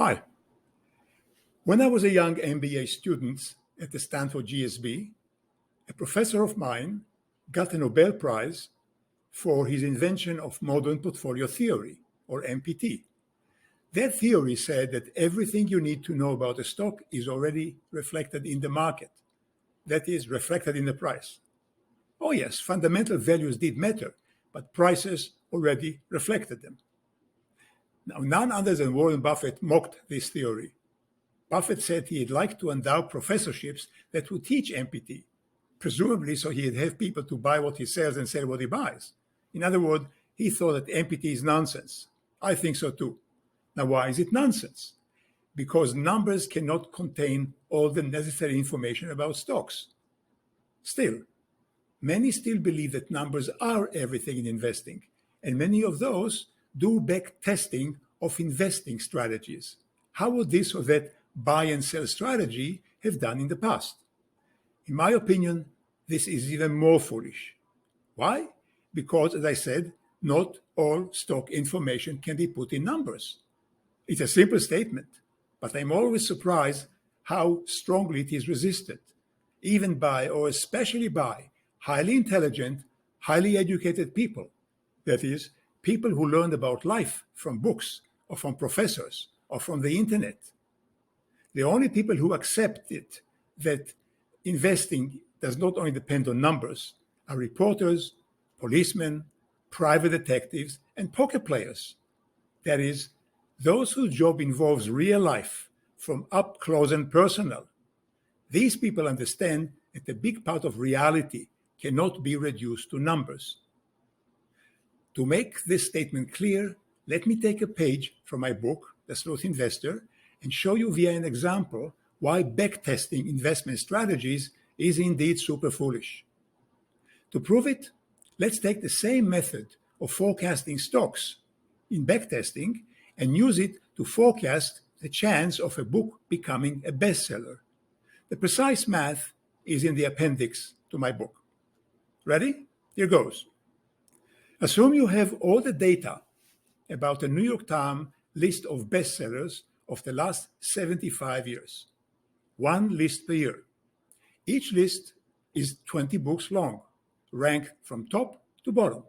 Hi. When I was a young MBA student at the Stanford GSB, a professor of mine got a Nobel Prize for his invention of modern portfolio theory, or MPT. That theory said that everything you need to know about a stock is already reflected in the market, that is, reflected in the price. Oh, yes, fundamental values did matter, but prices already reflected them. Now, none other than Warren Buffett mocked this theory. Buffett said he'd like to endow professorships that would teach MPT, presumably so he'd have people to buy what he sells and sell what he buys. In other words, he thought that MPT is nonsense. I think so too. Now, why is it nonsense? Because numbers cannot contain all the necessary information about stocks. Still, many still believe that numbers are everything in investing, and many of those do back testing of investing strategies. How would this or that buy and sell strategy have done in the past? In my opinion, this is even more foolish. Why? Because, as I said, not all stock information can be put in numbers. It's a simple statement, but I'm always surprised how strongly it is resisted, even by, or especially by, highly intelligent, highly educated people. That is, people who learned about life from books, or from professors, or from the internet. The only people who accept it, that investing does not only depend on numbers, are reporters, policemen, private detectives, and poker players. That is, those whose job involves real life, from up close and personal. These people understand that a big part of reality cannot be reduced to numbers. To make this statement clear, let me take a page from my book, The Sleuth Investor, and show you via an example why backtesting investment strategies is indeed super foolish. To prove it, let's take the same method of forecasting stocks in backtesting and use it to forecast the chance of a book becoming a bestseller. The precise math is in the appendix to my book. Ready? Here goes. Assume you have all the data about the New York Times list of bestsellers of the last 75 years. One list per year. Each list is 20 books long, ranked from top to bottom.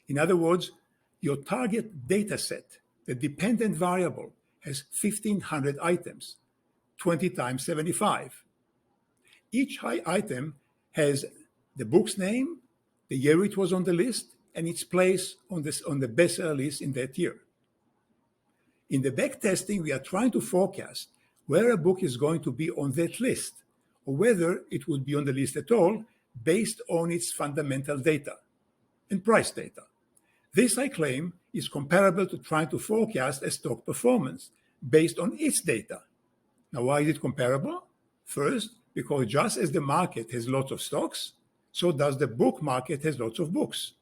In other words, your target data set, the dependent variable, has 1,500 items, 20 times 75. Each item has the book's name, the year it was on the list, and its place on the bestseller list in that year. In the backtesting, we are trying to forecast where a book is going to be on that list, or whether it would be on the list at all, based on its fundamental data and price data. This, I claim, is comparable to trying to forecast a stock performance based on its data. Now, why is it comparable? First, because just as the market has lots of stocks, so does the book market has lots of books.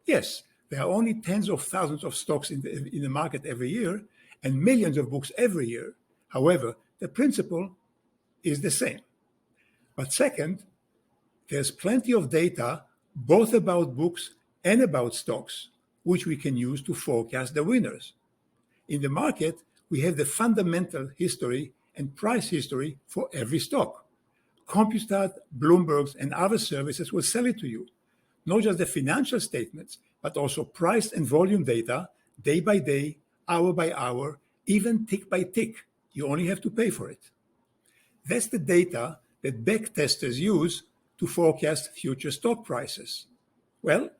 Yes, there are only tens of thousands of stocks in the market every year and millions of books every year. However, the principle is the same. But second, there's plenty of data both about books and about stocks, which we can use to forecast the winners. In the market, we have the fundamental history and price history for every stock. Compustat, Bloomberg's, and other services will sell it to you. Not just the financial statements, but also price and volume data, day by day, hour by hour, even tick by tick. You only have to pay for it. That's the data that backtesters use to forecast future stock prices. Well,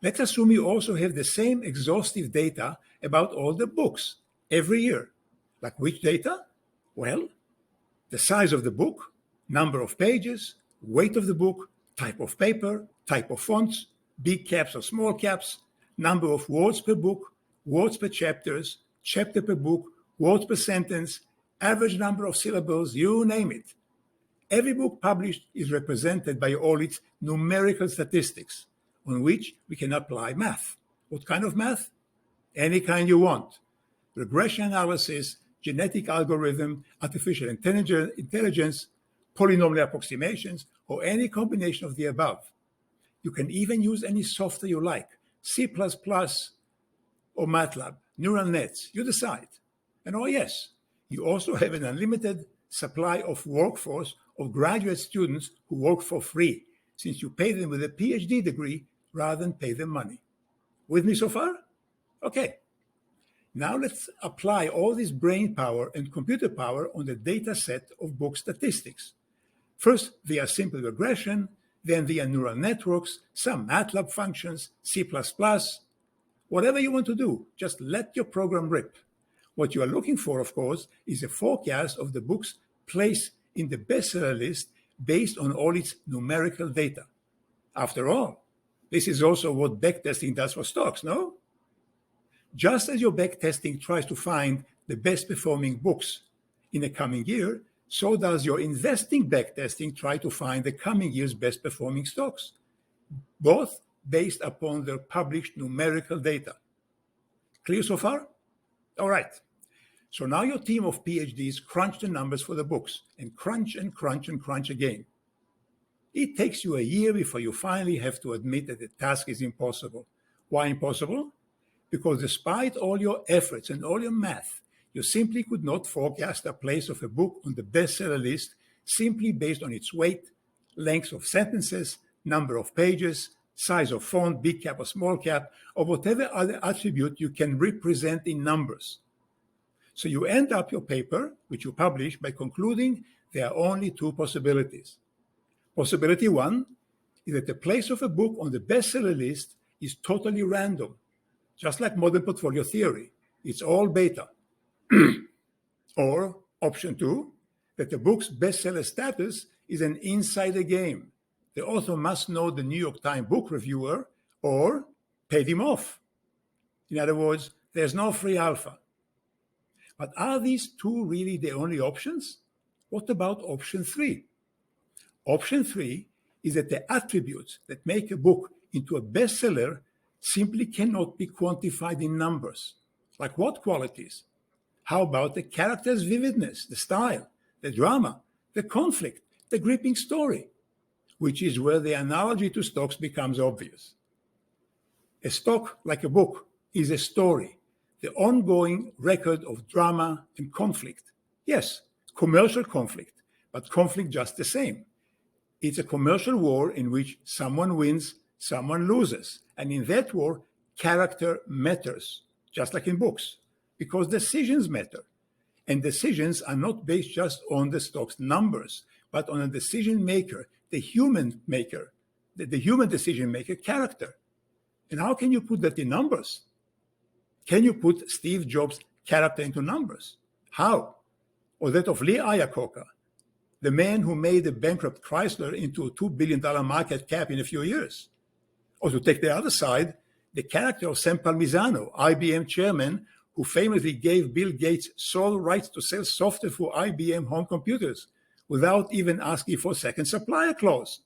let's assume you also have the same exhaustive data about all the books every year. Like which data? Well, the size of the book, number of pages, weight of the book, type of paper, type of fonts, big caps or small caps, number of words per book, words per chapters, chapter per book, words per sentence, average number of syllables, you name it. Every book published is represented by all its numerical statistics, on which we can apply math. What kind of math? Any kind you want. Regression analysis, genetic algorithm, artificial intelligence, polynomial approximations, or any combination of the above. You can even use any software you like, C++ or MATLAB, neural nets, you decide. And oh yes, you also have an unlimited supply of workforce of graduate students who work for free, since you pay them with a PhD degree rather than pay them money. With me so far? Okay. Now let's apply all this brain power and computer power on the data set of book statistics. First, via simple regression, then via neural networks, some MATLAB functions, C++, whatever you want to do, just let your program rip. What you are looking for, of course, is a forecast of the book's place in the bestseller list based on all its numerical data. After all, this is also what backtesting does for stocks, no? Just as your backtesting tries to find the best performing books in the coming year, so does your investing backtesting try to find the coming year's best performing stocks, both based upon their published numerical data. Clear so far? All right. So now your team of PhDs crunch the numbers for the books and crunch and crunch and crunch again. It takes you a year before you finally have to admit that the task is impossible. Why impossible? Because despite all your efforts and all your math, you simply could not forecast the place of a book on the bestseller list simply based on its weight, length of sentences, number of pages, size of font, big cap or small cap, or whatever other attribute you can represent in numbers. So you end up your paper, which you publish, by concluding there are only two possibilities. Possibility one is that the place of a book on the bestseller list is totally random, just like modern portfolio theory. It's all beta. Or option two, that the book's bestseller status is an insider game. The author must know the New York Times book reviewer or paid him off. In other words, there's no free alpha. But are these two really the only options? What about option three? Option three is that the attributes that make a book into a bestseller simply cannot be quantified in numbers. Like what qualities? How about the character's vividness, the style, the drama, the conflict, the gripping story? Which is where the analogy to stocks becomes obvious. A stock, like a book, is a story, the ongoing record of drama and conflict. Yes, commercial conflict, but conflict just the same. It's a commercial war in which someone wins, someone loses. And in that war, character matters, just like in books, because decisions matter. And decisions are not based just on the stock's numbers, but on a decision maker, the human maker, the human decision maker character. And how can you put that in numbers? Can you put Steve Jobs' character into numbers? How? Or that of Lee Iacocca, the man who made the bankrupt Chrysler into a $2 billion market cap in a few years? Or to take the other side, the character of Sam Palmisano, IBM chairman, who famously gave Bill Gates sole rights to sell software for IBM home computers without even asking for a second supplier clause.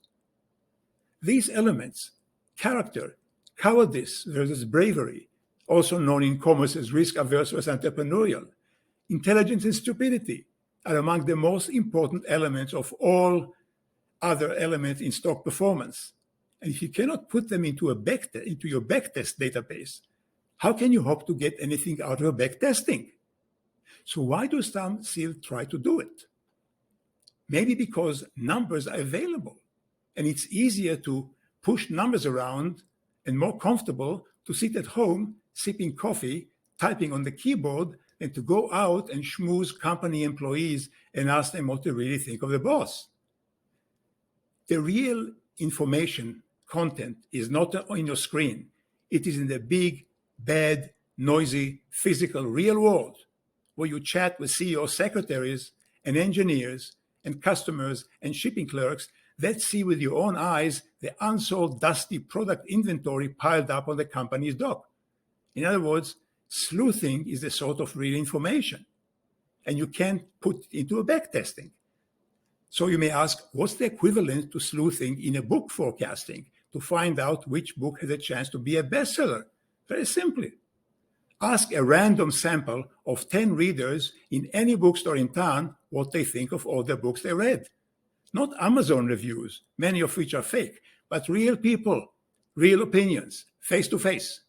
These elements, character, cowardice versus bravery, also known in commerce as risk-averse versus entrepreneurial, intelligence and stupidity, are among the most important elements of all other elements in stock performance. And if you cannot put them into your backtest database, how can you hope to get anything out of backtesting? So why do some still try to do it? Maybe because numbers are available, and it's easier to push numbers around and more comfortable to sit at home, sipping coffee, typing on the keyboard, than to go out and schmooze company employees and ask them what they really think of the boss. The real information content is not on your screen. It is in the big, bad, noisy, physical, real world where you chat with CEO secretaries and engineers and customers and shipping clerks that see with your own eyes the unsold, dusty product inventory piled up on the company's dock. In other words, sleuthing is a sort of real information, and you can't put it into a backtesting. So you may ask, what's the equivalent to sleuthing in a book forecasting to find out which book has a chance to be a bestseller? Very simply, ask a random sample of 10 readers in any bookstore in town what they think of all the books they read. Not Amazon reviews, many of which are fake, but real people, real opinions, face to face.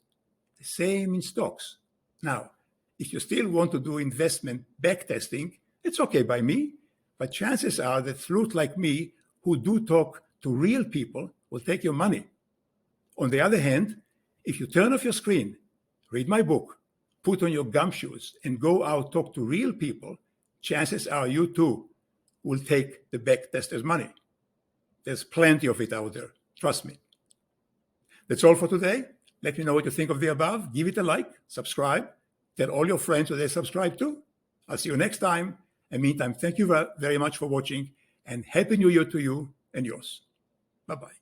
The same in stocks. Now, If you still want to do investment backtesting, it's okay by me, but chances are that sleuths like me who do talk to real people will take your money. On the other hand, if you turn off your screen, read my book, put on your gumshoes, and go out talk to real people, chances are you too will take the backtester's money. There's plenty of it out there. Trust me. That's all for today. Let me know what you think of the above. Give it a like, subscribe, tell all your friends what they subscribe to. I'll see you next time. And meantime, thank you very much for watching, and Happy New Year to you and yours. Bye-bye.